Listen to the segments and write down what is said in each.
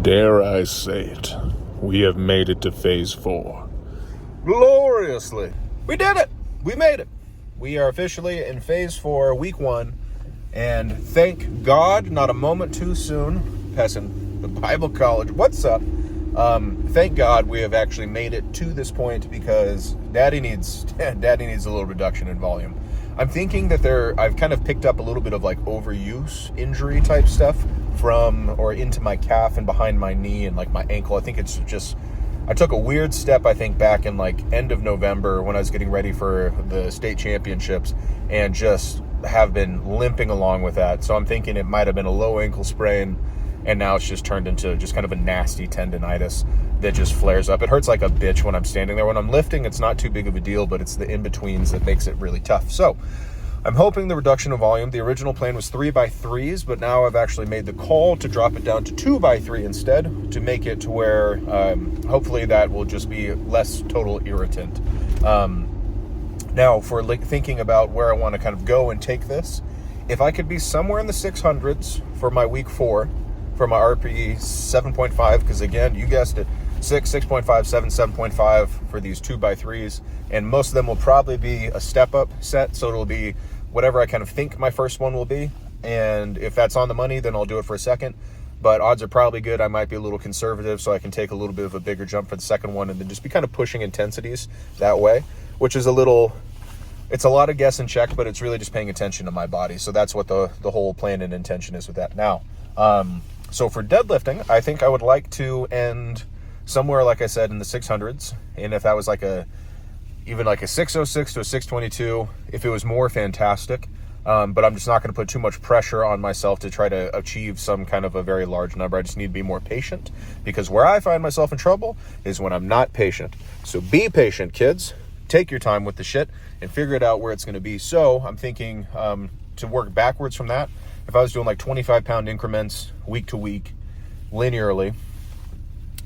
Dare I say it, we have made it to phase 4. Gloriously. We did it. We made it. We are officially in phase 4, week 1. And thank God, not a moment too soon, passing the Bible college. What's up? Thank God we have actually made it to this point because Daddy needs a little reduction in volume. I'm thinking that I've kind of picked up a little bit of like overuse injury type stuff from or into my calf and behind my knee and like my ankle. I think it's just, I took a weird step, I think, back in like end of November when I was getting ready for the state championships and just have been limping along with that. So I'm thinking it might have been a low ankle sprain and now it's just turned into just kind of a nasty tendonitis that just flares up. It hurts like a bitch when I'm standing there. When I'm lifting, it's not too big of a deal, but it's the in-betweens that makes it really tough. So I'm hoping the reduction of volume. The original plan was 3x3s, but now I've actually made the call to drop it down to 2x3 instead to make it to where hopefully that will just be less total irritant. Now, for thinking about where I want to kind of go and take this, if I could be somewhere in the 600s for my week 4, for my RPE 7.5, because again, you guessed it, 6.5, 7, 7.5 for these 2x3s, and most of them will probably be a step-up set, so it'll be whatever I kind of think my first one will be, and if that's on the money, then I'll do it for a second, but odds are probably good. I might be a little conservative, so I can take a little bit of a bigger jump for the second one, and then just be kind of pushing intensities that way, which is it's a lot of guess and check, but it's really just paying attention to my body, so that's what the whole plan and intention is with that. Now, so for deadlifting, I think I would like to end somewhere, like I said, in the 600s. And if that was even like a 606 to a 622, if it was more, fantastic. But I'm just not going to put too much pressure on myself to try to achieve some kind of a very large number. I just need to be more patient, because where I find myself in trouble is when I'm not patient. So be patient, kids. Take your time with the shit and figure it out where it's going to be. So I'm thinking to work backwards from that. If I was doing like 25-pound increments week to week, linearly,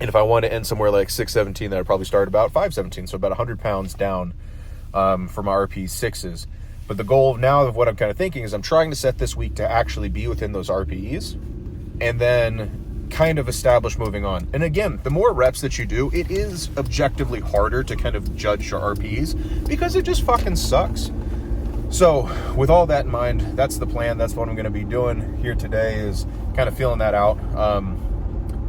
and if I want to end somewhere like 617, then I'd probably start about 517, so about 100 pounds down for my RP6s. But the goal now of what I'm kind of thinking is I'm trying to set this week to actually be within those RPEs and then kind of establish moving on. And again, the more reps that you do, it is objectively harder to kind of judge your RPEs because it just fucking sucks. So with all that in mind, that's the plan. That's what I'm going to be doing here today, is kind of feeling that out.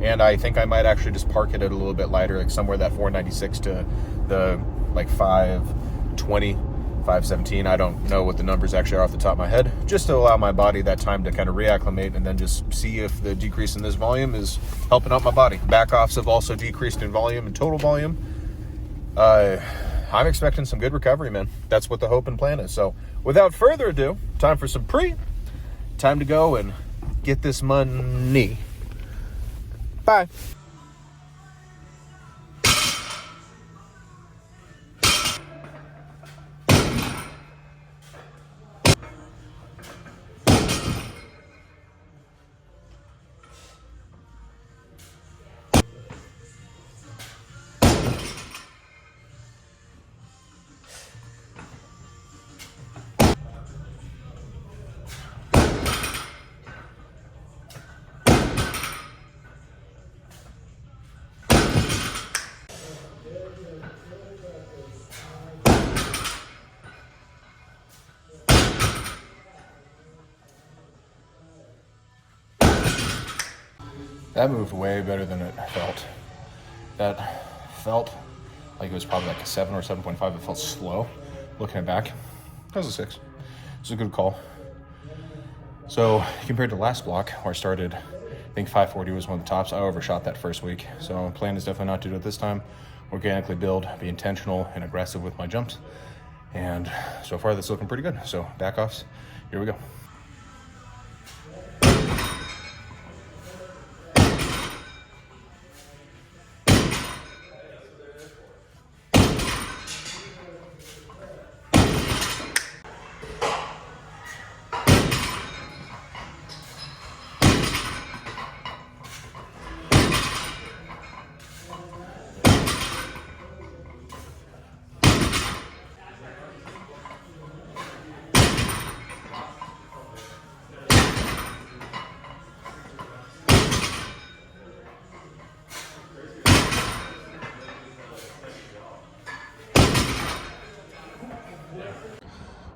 And I think I might actually just park it at a little bit lighter, like somewhere that 496 to the like 520, 517. I don't know what the numbers actually are off the top of my head, just to allow my body that time to kind of reacclimate and then just see if the decrease in this volume is helping out my body. Back-offs have also decreased in volume and total volume. I'm expecting some good recovery, man. That's what the hope and plan is. So without further ado, time for some time to go and get this money. Bye. That moved way better than it felt. That felt like it was probably like a 7 or 7.5. It felt slow. Looking at back, that was a 6. It's a good call. So compared to last block where I started, I think 540 was one of the tops. I overshot that first week. So plan is definitely not to do it this time. Organically build, be intentional and aggressive with my jumps. And so far that's looking pretty good. So back offs, here we go.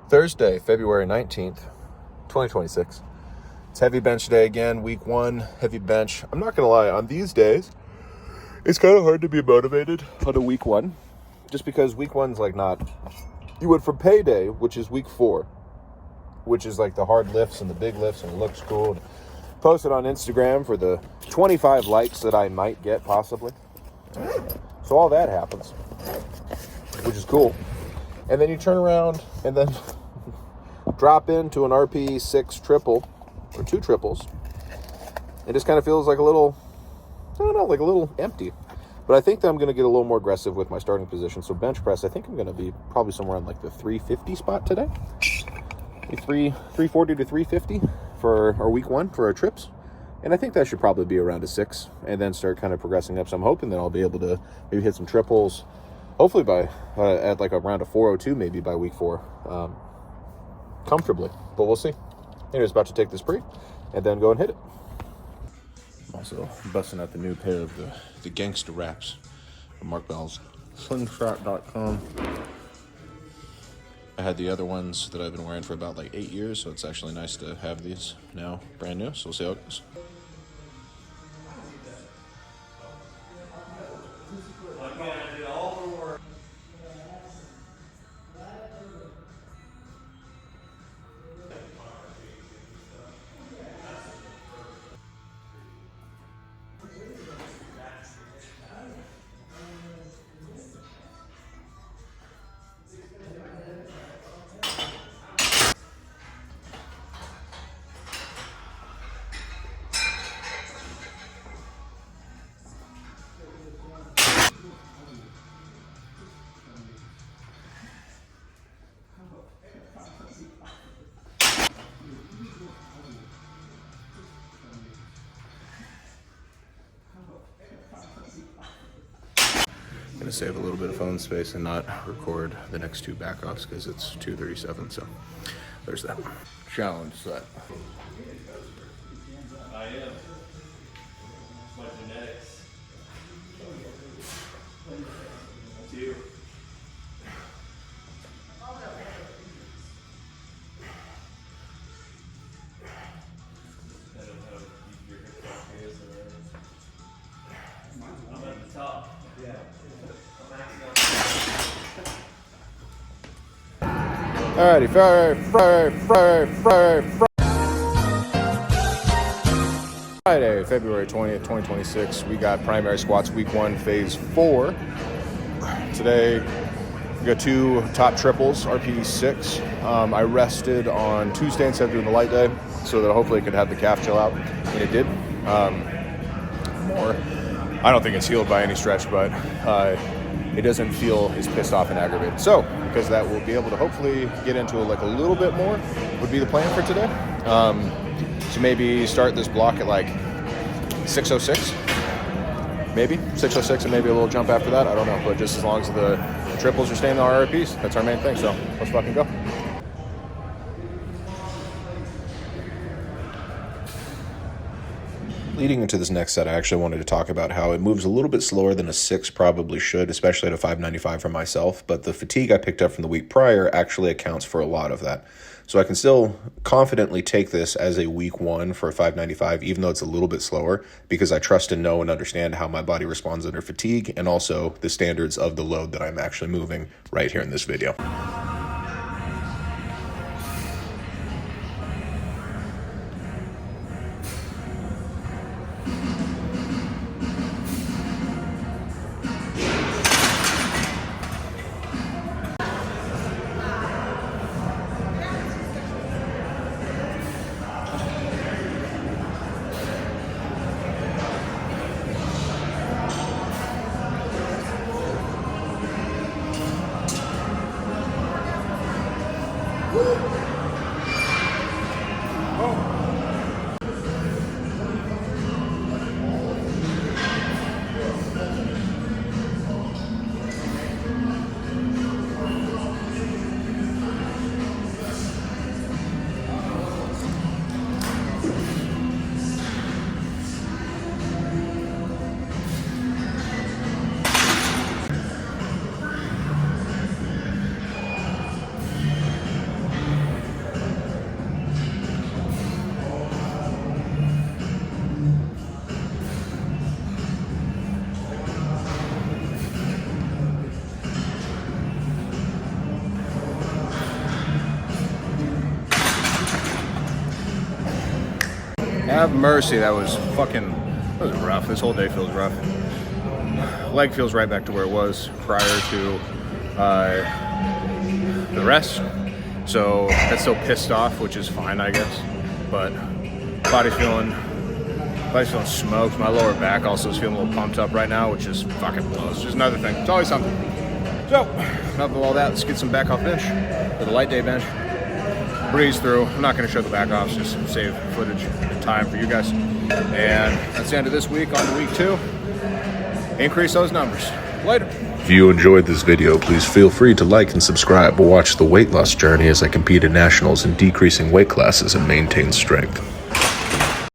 Thursday, February 19th, 2026. It's heavy bench day again, week 1, heavy bench. I'm not going to lie, on these days, it's kind of hard to be motivated on a week 1, just because week 1's like not... You went from payday, which is week 4, which is like the hard lifts and the big lifts, and it looks cool. And post it on Instagram for the 25 likes that I might get, possibly. So all that happens, which is cool. And then you turn around and then drop into an RP 6 triple or 2 triples. It just kind of feels like a little, I don't know, like a little empty. But I think that I'm going to get a little more aggressive with my starting position. So bench press, I think I'm going to be probably somewhere on like the 350 spot today. 340 to 350 for our week 1 for our trips. And I think that should probably be around a 6 and then start kind of progressing up. So I'm hoping that I'll be able to maybe hit some triples. Hopefully by at like around a 402 maybe by week 4, comfortably, but we'll see. Anyways, about to take this pre and then go and hit it. I'm also busting out the new pair of the gangster wraps from Mark Bell's slingshot.com. I had the other ones that I've been wearing for about like 8 years, so it's actually nice to have these now brand new. So we'll see how it goes. I'm going to save a little bit of phone space and not record the next 2 backoffs because it's 2:37, so there's that. Challenge set. I am. My genetics. 2. I don't know if your hip talk is or... I'm at the top. Yeah. I'm Alrighty, Friday, February 20th, 2026. We got primary squats week 1, phase 4. Today, we got 2 top triples, RP 6. I rested on Tuesday instead of doing the light day, so that hopefully I could have the calf chill out, and it did. I don't think it's healed by any stretch, but it doesn't feel as pissed off and aggravated. So, because that we'll be able to hopefully get into like a little bit more would be the plan for today. So maybe start this block at like 606, maybe 606, and maybe a little jump after that. I don't know, but just as long as the triples are staying in the RRPs, that's our main thing. So let's fucking go. Leading into this next set, I actually wanted to talk about how it moves a little bit slower than a 6 probably should, especially at a 595 for myself, but the fatigue I picked up from the week prior actually accounts for a lot of that. So I can still confidently take this as a week 1 for a 595, even though it's a little bit slower, because I trust and know and understand how my body responds under fatigue and also the standards of the load that I'm actually moving right here in this video. have mercy. That was rough. This whole day feels rough. Leg feels right back to where it was prior to the rest. So that's still pissed off, which is fine, I guess. But body's feeling smoked. My lower back also is feeling a little pumped up right now, which is fucking blows. Just another thing. It's always something. So, enough of all that. Let's get some back off bench, or the light day bench. Breeze through. I'm not going to show the back offs, just save footage and time for you guys. And that's the end of this week. On to week 2. Increase those numbers. Later. If you enjoyed this video, please feel free to like and subscribe or watch the weight loss journey as I compete at nationals in decreasing weight classes and maintain strength.